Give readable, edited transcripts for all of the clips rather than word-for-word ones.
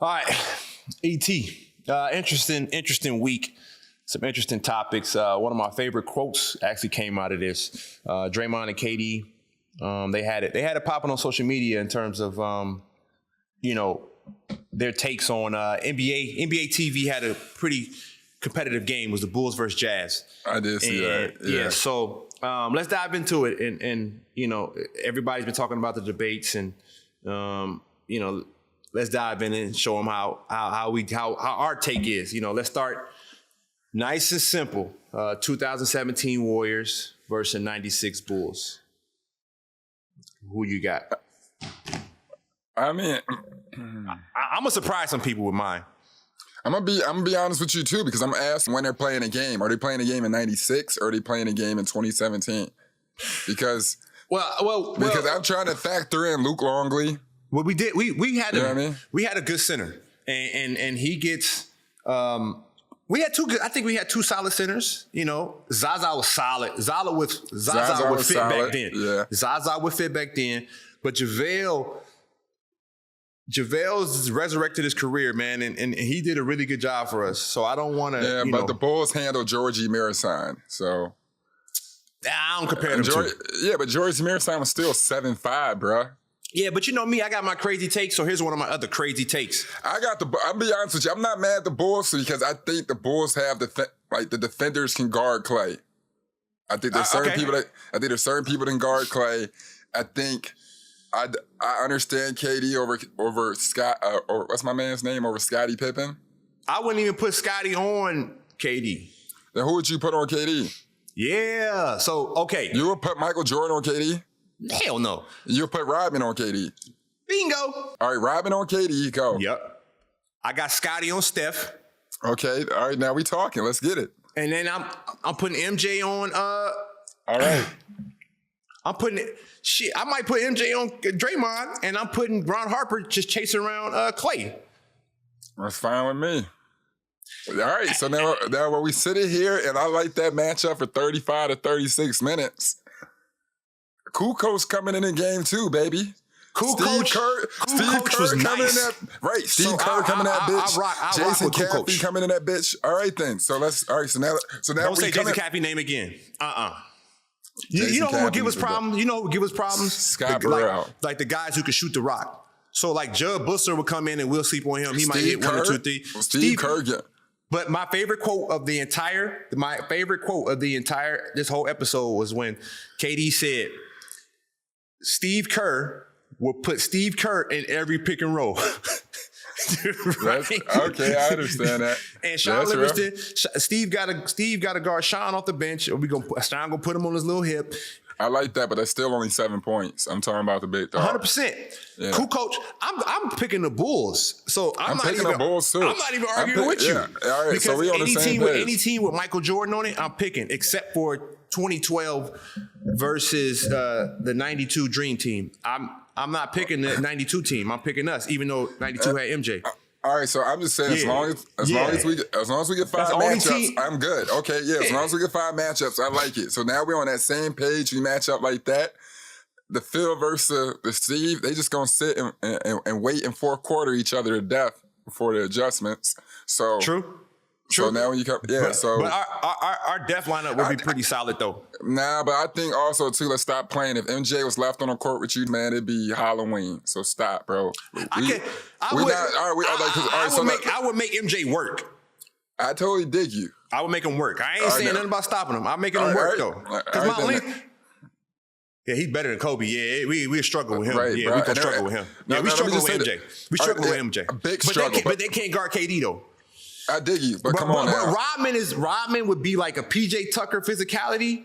All right, ET. Interesting week. Some interesting topics. One of my favorite quotes actually came out of this. Draymond and KD, they had it popping on social media in terms of, their takes on NBA. NBA TV had a pretty competitive game. It was the Bulls versus Jazz. I did see that. Yeah. So let's dive into it. And everybody's been talking about the debates, and let's dive in and show them how our take is. Let's start nice and simple. 2017 Warriors versus 96 Bulls. Who you got? I mean, I'm gonna surprise some people with mine. I'm gonna be honest with you too, because I'm asking when they're playing a game. Are they playing a game in 96 or are they playing a game in 2017? Because I'm trying to factor in Luke Longley. Well, we did. We had we had a good center, and he gets. We had two good. I think we had two solid centers. Zaza was solid. Zaza would fit back then. Yeah. Zaza would fit back then, but JaVale's resurrected his career, man, and he did a really good job for us. So I don't want to. Yeah, but the Bulls handled Georgie Marasan, so I don't compare them to. Yeah, but Georgie Marasan was still 7'5", bruh. Yeah, but you know me, I got my crazy takes, so here's one of my other crazy takes. I'll be honest with you, I'm not mad at the Bulls because I think the Bulls have the defenders can guard Klay. I think there's certain people that can guard Klay. I think I understand KD over Scott or what's my man's name, over Scottie Pippen. I wouldn't even put Scottie on KD. Then who would you put on KD? Yeah, so okay. You would put Michael Jordan on KD? Hell no. You'll put Rodman on KD. Bingo. All right, Rodman on KD, go. Yep. I got Scottie on Steph. Okay, all right, now we talking. Let's get it. And then I'm putting MJ on all right. I'm putting it. Shit, I might put MJ on Draymond, and I'm putting Ron Harper just chasing around Klay. That's fine with me. All right, so now when we sit here, and I like that matchup for 35 to 36 minutes. Kukoc coming in the game too, baby. Steve Kerr was coming in that right. Steve Kerr coming in that bitch. Jason Caffey coming in that bitch. All right then. So now don't say Jason Caffey name again. You know who would give us problems? You know who would give us problems? Scott Burrell. Like the guys who can shoot the rock. So like Judd Busser would come in and we'll sleep on him. He might hit 1 or 2, 3. Steve Kerr. Yeah. But my favorite quote of the entire this whole episode was when KD said, Steve Kerr will put Steve Kerr in every pick and roll. Right? Okay, I understand that. And Sean Livingston, Steve got to guard Sean off the bench. Sean gonna put him on his little hip. I like that, but that's still only 7 points. I'm talking about the big dog. 100%. Yeah. Cool, coach. I'm picking the Bulls, so I'm not picking even, the Bulls too. I'm not even arguing with you. Yeah. All right, so we on the same page. Any team with Michael Jordan on it, I'm picking, except for 2012 versus the 92 Dream Team. I'm not picking the 92 team. I'm picking us, even though 92 had MJ. All right, so I'm just saying, as long as we get 5 matchups, I'm good. Okay, as long as we get 5 matchups, I like it. So now we're on that same page. We match up like that. The Phil versus the Steve, they just gonna sit and wait in 4th quarter each other to death before the adjustments. So True. So now when you come, but our def lineup would be pretty solid though. Nah, but I think also too, let's stop playing. If MJ was left on the court with you, man, it'd be Halloween. So stop, bro. I would make MJ work. I totally dig you. I would make him work. I ain't saying nothing about stopping him. I'm making him work though. Because my length. Yeah, he's better than Kobe. Yeah, we struggle with him. Right, yeah, we can struggle with him. Yeah, we struggle with MJ. We struggle with MJ. A big struggle. But they can't guard KD though. I dig you, but come on now. Rodman would be like a PJ Tucker physicality.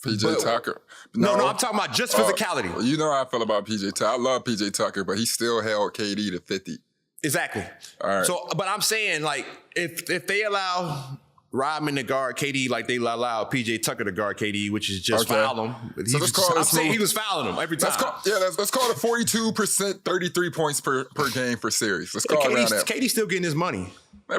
PJ Tucker. No, I'm talking about just physicality. You know how I feel about PJ Tucker. I love PJ Tucker, but he still held KD to 50. Exactly. All right. So, but I'm saying like if they allow Rodman to guard KD like they allow PJ Tucker to guard KD, which is just foul him. I'm saying he was fouling him every time. Let's call it 42%, 33 points per game per series. Let's call it around that. KD's still getting his money. All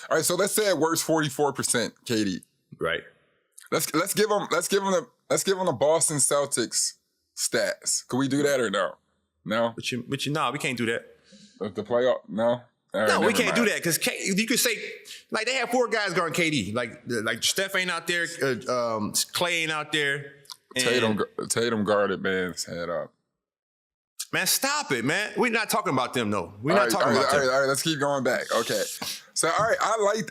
right, so let's say it works 44% KD. Right. Let's give him the Boston Celtics stats. Can we do that or no? No? But we can't do that. If the playoff, no. No, we can't do that because you could say like they have 4 guys guarding KD. Like Steph ain't out there, Klay ain't out there. Tatum guarded man's head up. Man, stop it, man. We're not talking about them, though. We're not talking about them. All right, let's keep going back. Okay. So, all right,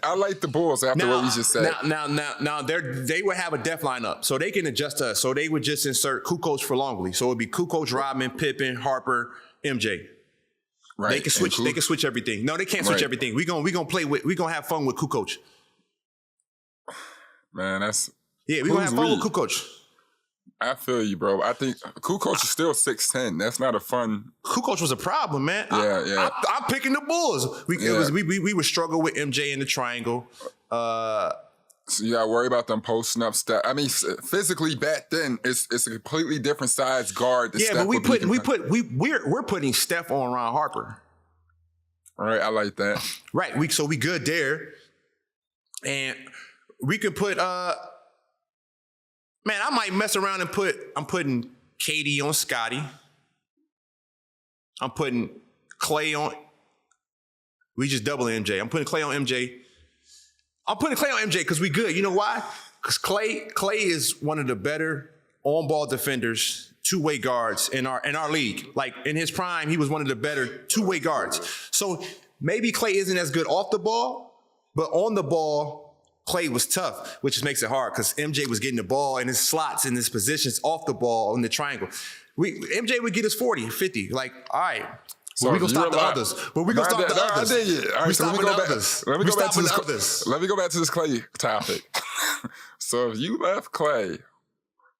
I like the Bulls after what we just said. Now, they would have a depth lineup, so they can adjust us. So they would just insert Kukoc for Longley. So it would be Kukoc, Rodman, Pippen, Harper, MJ. Right. They can switch. They can switch everything. No, they can't switch everything. We gonna have fun with Kukoc. Man, we gonna have fun with Kukoc. I feel you, bro. I think Kukoc is still 6'10". That's not a fun. Kukoc was a problem, man. Yeah. I'm picking the Bulls. We would struggle with MJ in the triangle. So you gotta worry about them posting up stuff. I mean, physically back then, it's a completely different size guard. But we're putting Steph on Ron Harper. All right, I like that. Right, so we good there, and we could put. Man, I might mess around and I'm putting KD on Scottie. I'm putting Klay on. We just double MJ. I'm putting Klay on MJ. I'm putting Klay on MJ because we good. You know why? Because Klay is one of the better on-ball defenders, two-way guards in our league. Like in his prime, he was one of the better two-way guards. So maybe Klay isn't as good off the ball, but on the ball, Klay was tough, which makes it hard because MJ was getting the ball in his slots, in his positions off the ball in the triangle. MJ would get us 40, 50. Like, all right. So we're going to stop the others. But we're going to stop the others. I dig it. All right, so let me go back to this Klay topic. So if you left Klay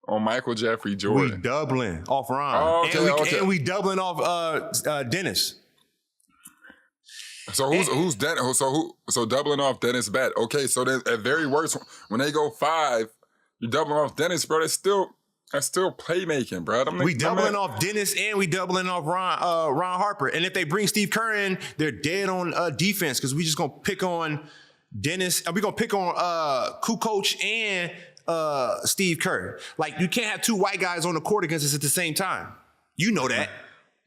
on Michael Jeffrey Jordan. We doubling off Ron. Oh, okay, and we doubling off Dennis. So who's Dennis? So doubling off Dennis bet. Okay, so then at very worst, when they go 5, you doubling off Dennis, bro. That's still playmaking, bro. We doubling off Dennis and we doubling off Ron Harper. And if they bring Steve Curry in, they're dead on defense because we just gonna pick on Dennis. We're gonna pick on Kukoc and Steve Curry. Like you can't have 2 white guys on the court against us at the same time. You know that.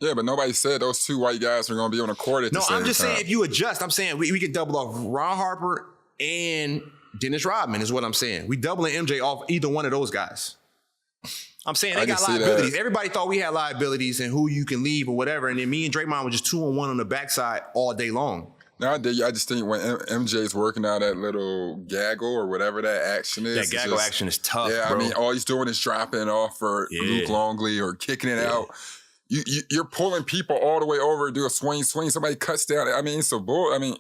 Yeah, but nobody said those 2 white guys are going to be on the court at the same time. No, I'm just saying if you adjust, I'm saying we can double off Ron Harper and Dennis Rodman is what I'm saying. We doubling MJ off either one of those guys. I'm saying they got liabilities. Everybody thought we had liabilities and who you can leave or whatever. And then me and Draymond were just 2-on-1 on the backside all day long. No, I just think when MJ's working out that little gaggle or whatever that action is. That gaggle action is tough, yeah, bro. I mean, all he's doing is dropping it off for Luke Longley or kicking it out. You're pulling people all the way over to do a swing. Somebody cuts down. I mean, it's a bull. I mean,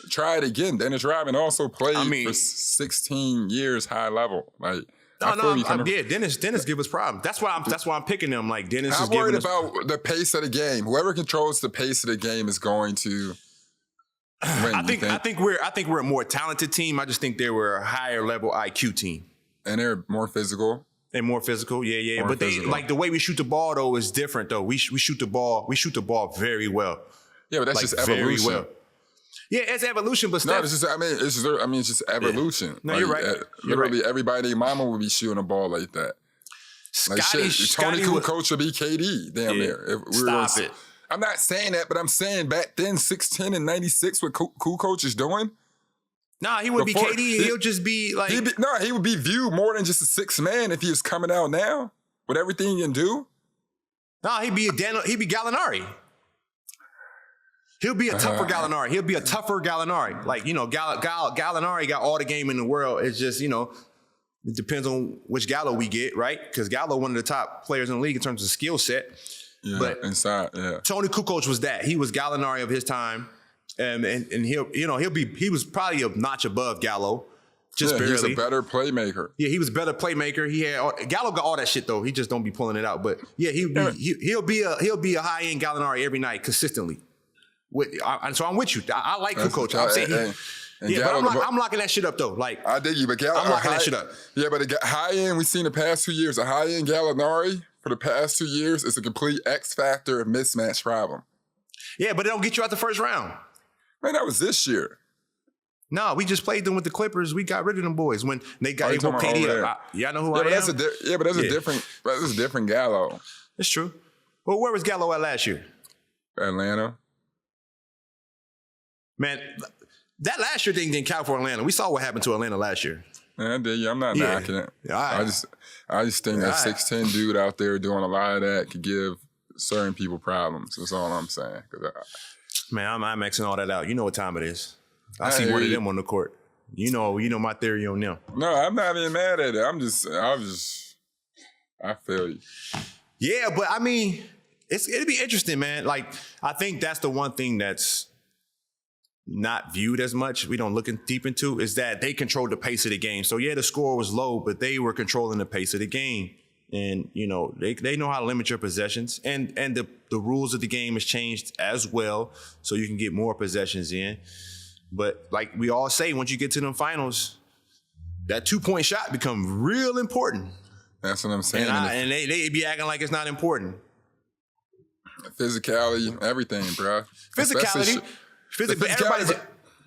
try it again. Dennis Rodman also played for 16 years high level. Like, Dennis give us problems. That's why I'm picking them. Like Dennis. I'm worried about the pace of the game. Whoever controls the pace of the game is going to win. I think we're a more talented team. I just think they were a higher level IQ team, and they're more physical. And more physical, yeah. But they like the way we shoot the ball though is different though. We shoot the ball very well. Yeah, but that's just evolution. Very well. Yeah, it's evolution, but no, it's just evolution. Yeah. No, you're right. Literally, everybody, mama would be shooting a ball like that. Tony Kukoc would be KD damn near. Stop it. I'm not saying that, but I'm saying back then, 6'10" and 96, what Kukoc is doing. Nah, he would be KD. He'll just be like... he would be viewed more than just a 6th man if he was coming out now with everything he can do. Nah, he'd be Gallinari. He'll be a tougher Gallinari. He'll be a tougher Gallinari. Like, you know, Gallinari got all the game in the world. It's just, you know, it depends on which Gallo we get, right? Because Gallo, one of the top players in the league in terms of skill set. Yeah, but inside, yeah. Tony Kukoc was that. He was Gallinari of his time. And he was probably a notch above Gallo, just barely. He's a better playmaker. Yeah, he was a better playmaker. Gallo got all that shit though. He just don't be pulling it out. But yeah, he'll be a high end Gallinari every night consistently. So I'm with you. I like Kukoc. I'm saying I'm locking that shit up though. Like I dig you, but I'm locking that shit up. Yeah, but the high end we've seen the past 2 years. A high end Gallinari for the past 2 years is a complete X factor mismatch problem. Yeah, but it don't get you out the first round. Man, that was this year. No, we just played them with the Clippers. We got rid of them boys when they woke KD up. I know who I am. But that's a different Gallo. It's true. Well, where was Gallo at last year? Atlanta. Man, that last year thing didn't count for Atlanta. We saw what happened to Atlanta last year. I'm not knocking it. I just think that 6'10" dude out there doing a lot of that could give certain people problems. That's all I'm saying. Man, I'm Xing all that out. You know what time it is. I see one of them on the court. You know my theory on them. No, I'm not even mad at it. I feel you. Yeah, but I mean, it'd be interesting, man. Like, I think that's the one thing that's not viewed as much, we don't look deep into, is that they controlled the pace of the game. So yeah, the score was low, but they were controlling the pace of the game. And, you know, they know how to limit your possessions. And the rules of the game has changed as well, so you can get more possessions in. But like we all say, once you get to them finals, that 2-point shot become real important. That's what I'm saying. And they be acting like it's not important. Physicality, everything, bro. Physicality.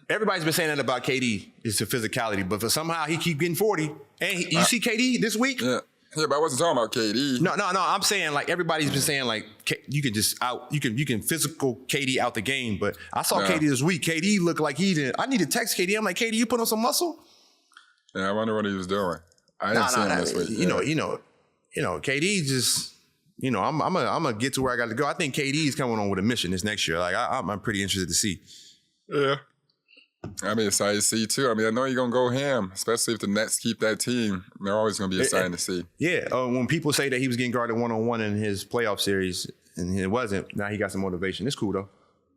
Everybody's been saying that about KD. It's the physicality, but somehow he keep getting 40. And you see KD this week? Yeah, but I wasn't talking about KD. No. I'm saying like everybody's been saying like you can physical KD out the game. But I saw KD this week. KD looked like he didn't. I need to text KD. I'm like, KD, you put on some muscle? Yeah, I wonder what he was doing. I didn't see him this week. You know, KD just. You know, I'm gonna get to where I got to go. I think KD is coming on with a mission this next year. Like I'm pretty interested to see. Yeah, I'm excited to see too. I mean, I know you're gonna go ham, especially if the Nets keep that team. They're always gonna be exciting to see. Yeah, when people say that he was getting guarded 1-on-1 in his playoff series and it wasn't, now he got some motivation. It's cool though.